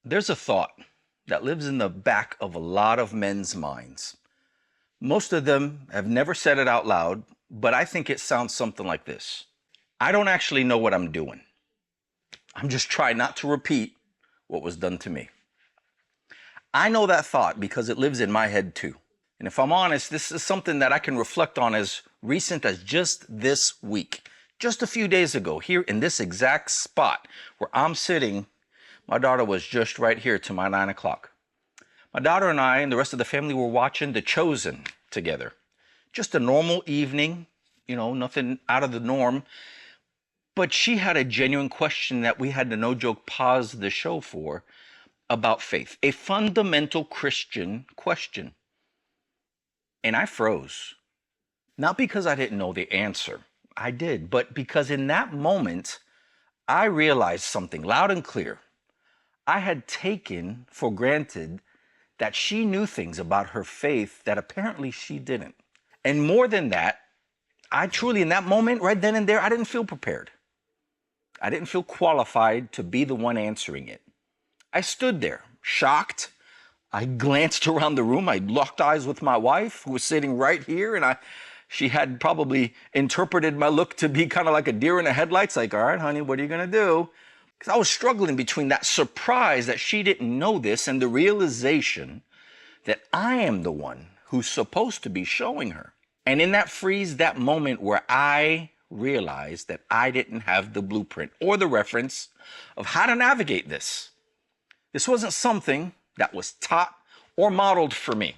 There's a thought that lives in the back of a lot of men's minds. Most of them have never said it out loud, but I think it sounds something like this. I don't actually know what I'm doing. I'm just trying not to repeat what was done to me. I know that thought because it lives in my head too. And if I'm honest, this is something that I can reflect on as recent as just this week. Just a few days ago, here in this exact spot where I'm sitting, my daughter was just right here to my 9 o'clock. My daughter and I and the rest of the family were watching The Chosen together. Just a normal evening, nothing out of the norm. But she had a genuine question that we had to, no joke, pause the show for about faith. A fundamental Christian question. And I froze. Not because I didn't know the answer. I did. But because in that moment, I realized something loud and clear. I had taken for granted that she knew things about her faith that apparently she didn't. And more than that, I truly, in that moment, right then and there, I didn't feel prepared. I didn't feel qualified to be the one answering it. I stood there, shocked. I glanced around the room. I locked eyes with my wife, who was sitting right here, and she had probably interpreted my look to be kind of like a deer in the headlights, like, all right, honey, what are you going to do? Because I was struggling between that surprise that she didn't know this and the realization that I am the one who's supposed to be showing her. And in that freeze, that moment where I realized that I didn't have the blueprint or the reference of how to navigate this. This wasn't something that was taught or modeled for me.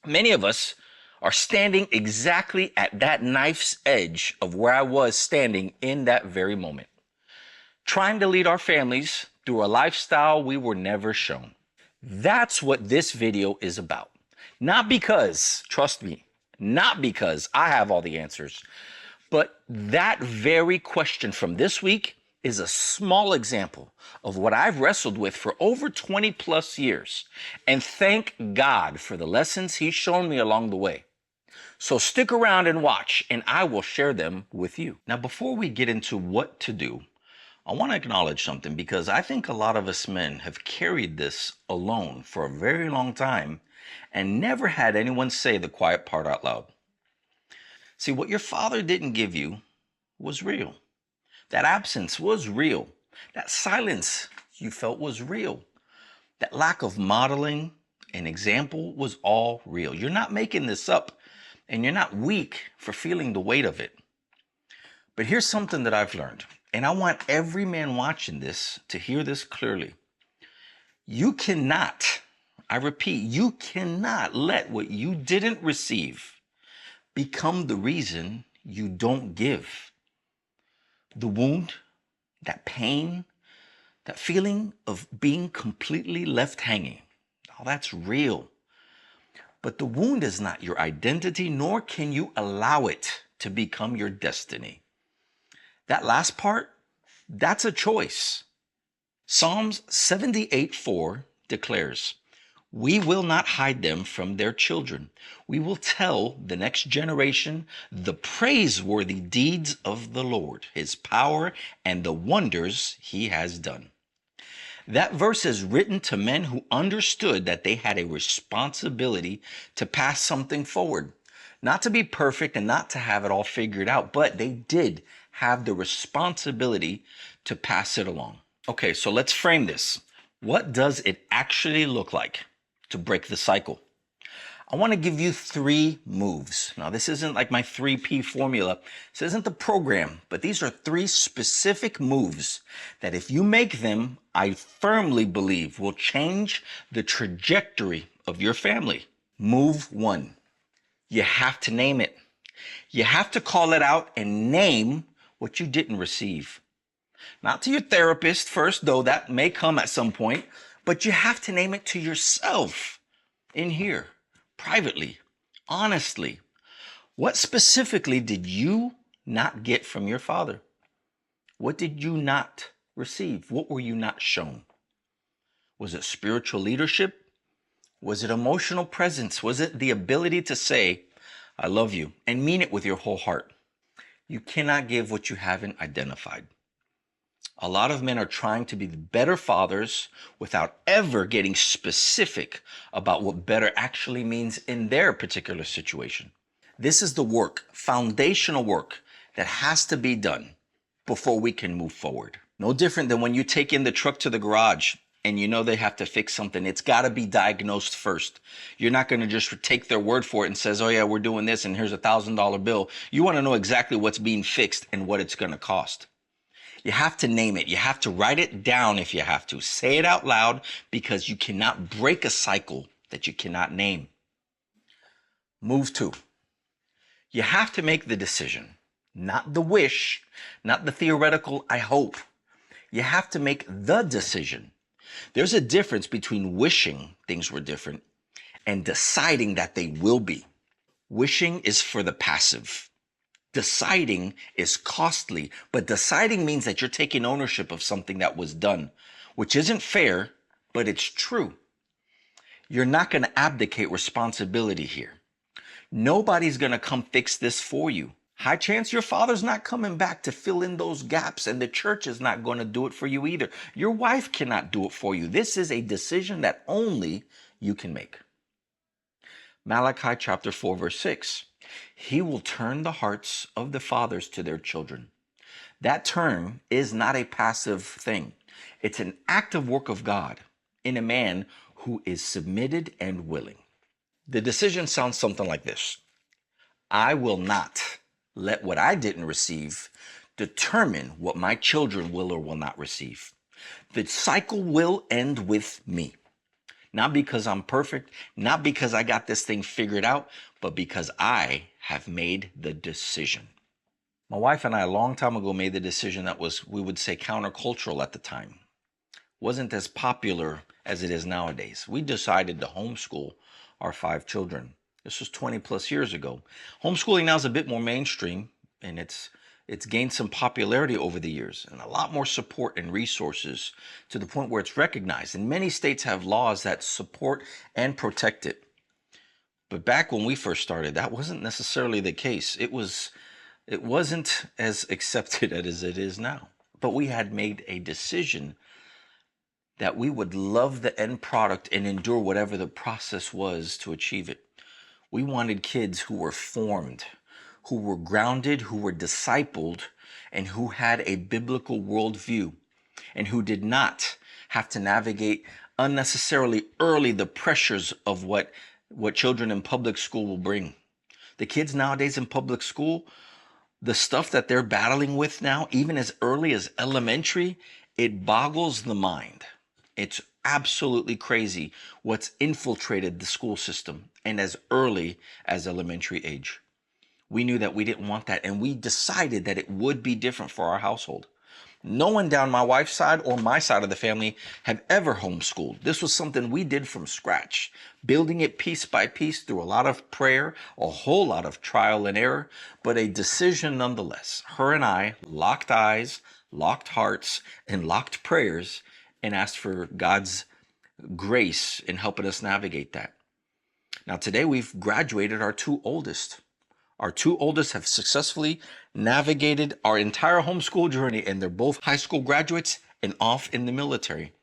Many of us are standing exactly at that knife's edge of where I was standing in that very moment, trying to lead our families through a lifestyle we were never shown. That's what this video is about. Not because, trust me, not because I have all the answers, but that very question from this week is a small example of what I've wrestled with for over 20 plus years. And thank God for the lessons He's shown me along the way. So stick around and watch, and I will share them with you. Now, before we get into what to do, I want to acknowledge something because I think a lot of us men have carried this alone for a very long time and never had anyone say the quiet part out loud. See, what your father didn't give you was real. That absence was real. That silence you felt was real. That lack of modeling and example was all real. You're not making this up, and you're not weak for feeling the weight of it. But here's something that I've learned, and I want every man watching this to hear this clearly. You cannot, I repeat, you cannot let what you didn't receive become the reason you don't give. The wound, that pain, that feeling of being completely left hanging, oh, that's real. But the wound is not your identity, nor can you allow it to become your destiny. That last part, that's a choice. Psalms 78:4 declares, "We will not hide them from their children. We will tell the next generation the praiseworthy deeds of the Lord, His power, and the wonders He has done." That verse is written to men who understood that they had a responsibility to pass something forward. Not to be perfect and not to have it all figured out, but they did have the responsibility to pass it along. Okay, so let's frame this. What does it actually look like to break the cycle? I want to give you 3 moves. Now, this isn't like my 3P formula. This isn't the program, but these are 3 specific moves that if you make them, I firmly believe will change the trajectory of your family. Move 1. You have to name it. You have to call it out and name what you didn't receive. Not to your therapist first, though that may come at some point, but you have to name it to yourself in here, privately, honestly. What specifically did you not get from your father? What did you not receive? What were you not shown? Was it spiritual leadership? Was it emotional presence? Was it the ability to say, I love you, and mean it with your whole heart? You cannot give what you haven't identified. A lot of men are trying to be better fathers without ever getting specific about what better actually means in their particular situation. This is the work, foundational work, that has to be done before we can move forward. No different than when you take in the truck to the garage and you know they have to fix something. It's got to be diagnosed first. You're not going to just take their word for it and says, oh yeah, we're doing this and here's $1,000 bill. You want to know exactly what's being fixed and what it's going to cost. You have to name it. You have to write it down if you have to. Say it out loud, because you cannot break a cycle that you cannot name. Move 2. You have to make the decision, not the wish, not the theoretical I hope. You have to make the decision. There's a difference between wishing things were different and deciding that they will be. Wishing is for the passive. Deciding is costly, but deciding means that you're taking ownership of something that was done, which isn't fair, but it's true. You're not going to abdicate responsibility here. Nobody's going to come fix this for you. High chance your father's not coming back to fill in those gaps, and the church is not going to do it for you either. Your wife cannot do it for you. This is a decision that only you can make. Malachi chapter 4, verse 6. He will turn the hearts of the fathers to their children. That turn is not a passive thing. It's an active work of God in a man who is submitted and willing. The decision sounds something like this. I will not let what I didn't receive determine what my children will or will not receive. The cycle will end with me. Not because I'm perfect, not because I got this thing figured out, but because I have made the decision. My wife and I a long time ago made the decision that was, we would say, countercultural at the time. Wasn't as popular as it is nowadays. We decided to homeschool our 5 children. This was 20 plus years ago. Homeschooling now is a bit more mainstream, and it's gained some popularity over the years and a lot more support and resources to the point where it's recognized. And many states have laws that support and protect it. But back when we first started, that wasn't necessarily the case. It wasn't as accepted as it is now. But we had made a decision that we would love the end product and endure whatever the process was to achieve it. We wanted kids who were formed, who were grounded, who were discipled, and who had a biblical worldview, and who did not have to navigate unnecessarily early the pressures of what children in public school will bring. The kids nowadays in public school, the stuff that they're battling with now, even as early as elementary, it boggles the mind. It's absolutely crazy what's infiltrated the school system, and as early as elementary age. We knew that we didn't want that, and we decided that it would be different for our household. No one down my wife's side or my side of the family have ever homeschooled. This was something we did from scratch, building it piece by piece through a lot of prayer, a whole lot of trial and error, but a decision nonetheless. Her and I locked eyes, locked hearts, and locked prayers, and asked for God's grace in helping us navigate that. Now today we've graduated our 2 oldest. Our 2 oldest have successfully navigated our entire homeschool journey, and they're both high school graduates and off in the military.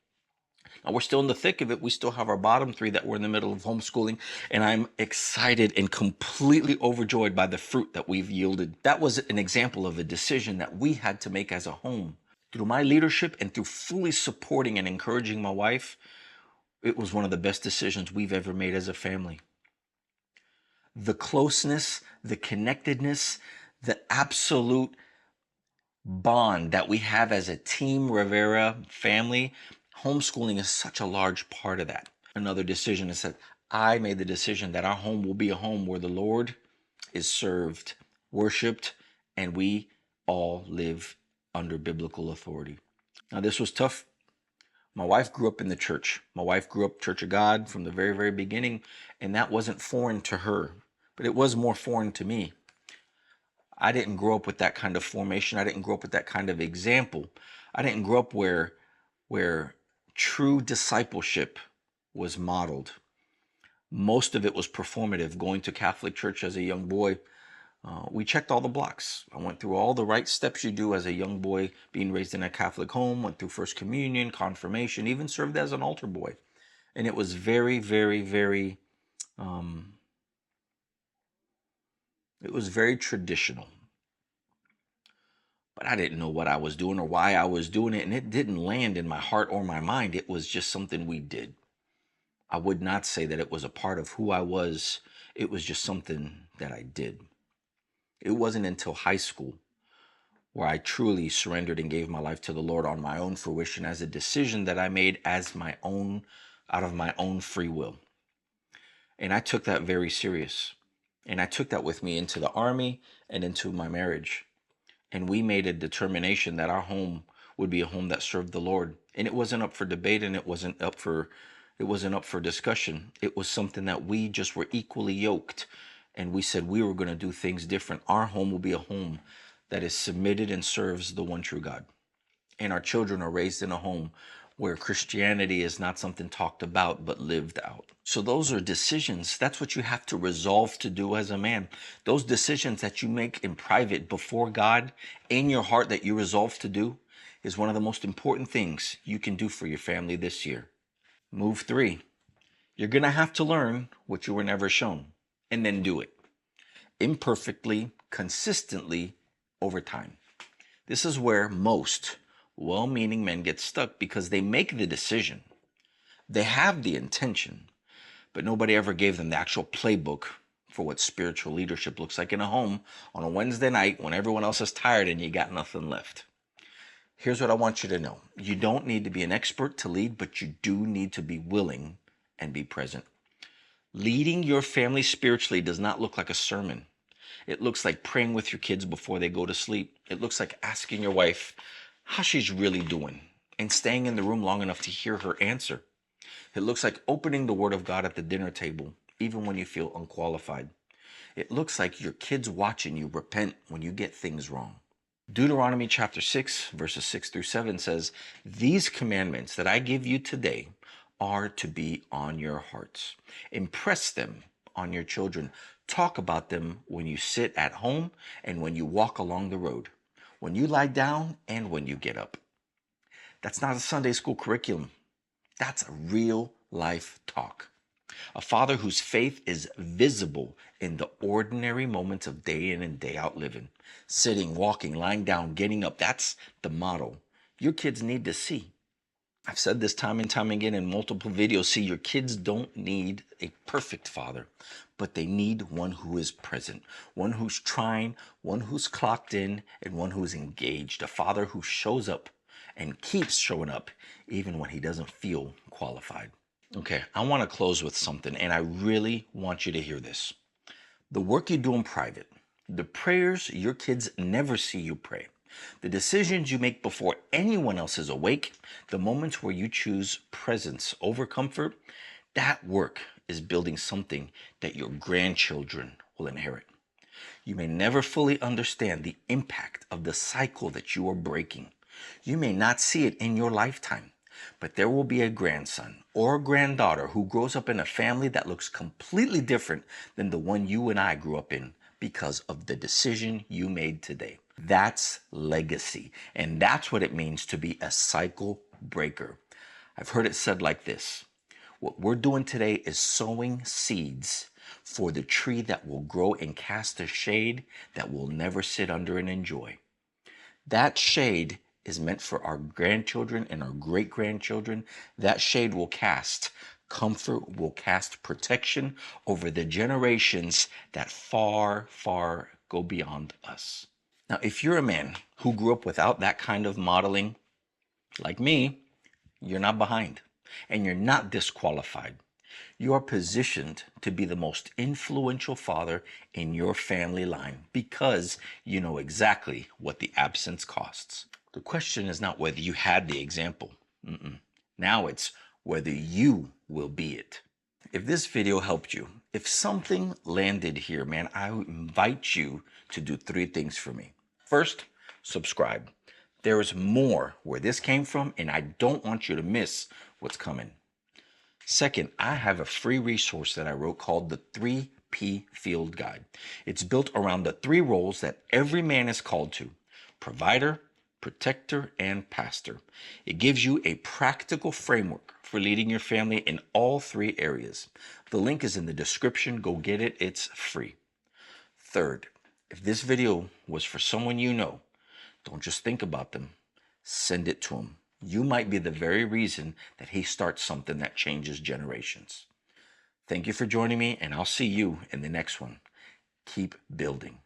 Now we're still in the thick of it. We still have our bottom 3 that we're in the middle of homeschooling, and I'm excited and completely overjoyed by the fruit that we've yielded. That was an example of a decision that we had to make as a home. Through my leadership and through fully supporting and encouraging my wife, it was one of the best decisions we've ever made as a family. The closeness, the connectedness, the absolute bond that we have as a Team Rivera family, homeschooling is such a large part of that. Another decision is that I made the decision that our home will be a home where the Lord is served, worshiped, and we all live under biblical authority. Now, this was tough. My wife grew up in the church. My wife grew up Church of God from the very, very beginning, and that wasn't foreign to her, but it was more foreign to me. I didn't grow up with that kind of formation. I didn't grow up with that kind of example. I didn't grow up where true discipleship was modeled. Most of it was performative. Going to Catholic church as a young boy We checked all the blocks. I went through all the right steps you do as a young boy being raised in a Catholic home, went through First Communion, confirmation, even served as an altar boy. And it was very, very, very, um, it was very traditional. But I didn't know what I was doing or why I was doing it. And it didn't land in my heart or my mind. It was just something we did. I would not say that it was a part of who I was. It was just something that I did. It wasn't until high school where I truly surrendered and gave my life to the Lord on my own fruition as a decision that I made as my own, out of my own free will. And I took that very serious. And I took that with me into the army and into my marriage. And we made a determination that our home would be a home that served the Lord. And it wasn't up for debate, and it wasn't up for discussion. It was something that we just were equally yoked. And we said we were going to do things different. Our home will be a home that is submitted and serves the one true God. And our children are raised in a home where Christianity is not something talked about, but lived out. So those are decisions. That's what you have to resolve to do as a man. Those decisions that you make in private before God, in your heart, that you resolve to do, is one of the most important things you can do for your family this year. Move 3. You're going to have to learn what you were never shown, and then do it. Imperfectly, consistently, over time. This is where most well-meaning men get stuck, because they make the decision. They have the intention, but nobody ever gave them the actual playbook for what spiritual leadership looks like in a home on a Wednesday night when everyone else is tired and you got nothing left. Here's what I want you to know. You don't need to be an expert to lead, but you do need to be willing and be present. Leading your family spiritually does not look like a sermon. It looks like praying with your kids before they go to sleep. It looks like asking your wife how she's really doing and staying in the room long enough to hear her answer. It looks like opening the Word of God at the dinner table, even when you feel unqualified. It looks like your kids watching you repent when you get things wrong. Deuteronomy chapter 6, verses 6 through 7 says, "These commandments that I give you today are to be on your hearts. Impress them on your children. Talk about them when you sit at home and when you walk along the road, when you lie down and when you get up." That's not a Sunday school curriculum. That's a real life talk. A father whose faith is visible in the ordinary moments of day in and day out living. Sitting, walking, lying down, getting up. That's the model your kids need to see. I've said this time and time again in multiple videos. See, your kids don't need a perfect father, but they need one who is present, one who's trying, one who's clocked in, and one who's engaged. A father who shows up and keeps showing up even when he doesn't feel qualified. Okay, I want to close with something, and I really want you to hear this. The work you do in private, the prayers your kids never see you pray, the decisions you make before anyone else is awake, the moments where you choose presence over comfort, that work is building something that your grandchildren will inherit. You may never fully understand the impact of the cycle that you are breaking. You may not see it in your lifetime, but there will be a grandson or a granddaughter who grows up in a family that looks completely different than the one you and I grew up in because of the decision you made today. That's legacy, and that's what it means to be a cycle breaker. I've heard it said like this: what we're doing today is sowing seeds for the tree that will grow and cast a shade that we'll never sit under and enjoy. That shade is meant for our grandchildren and our great-grandchildren. That shade will cast comfort, will cast protection over the generations that far, far go beyond us. Now, if you're a man who grew up without that kind of modeling, like me, you're not behind and you're not disqualified. You are positioned to be the most influential father in your family line because you know exactly what the absence costs. The question is not whether you had the example. Now it's whether you will be it. If this video helped you, if something landed here, man, I invite you to do 3 things for me. First, subscribe. There is more where this came from, and I don't want you to miss what's coming. Second, I have a free resource that I wrote called the 3 3P field guide. It's built around the 3 roles that every man is called to: provider, protector, and pastor. It gives you a practical framework for leading your family in all 3 areas. The link is in the description. Go get it. It's free. Third, if this video was for someone you know, don't just think about them. Send it to him. You might be the very reason that he starts something that changes generations. Thank you for joining me, and I'll see you in the next one. Keep building.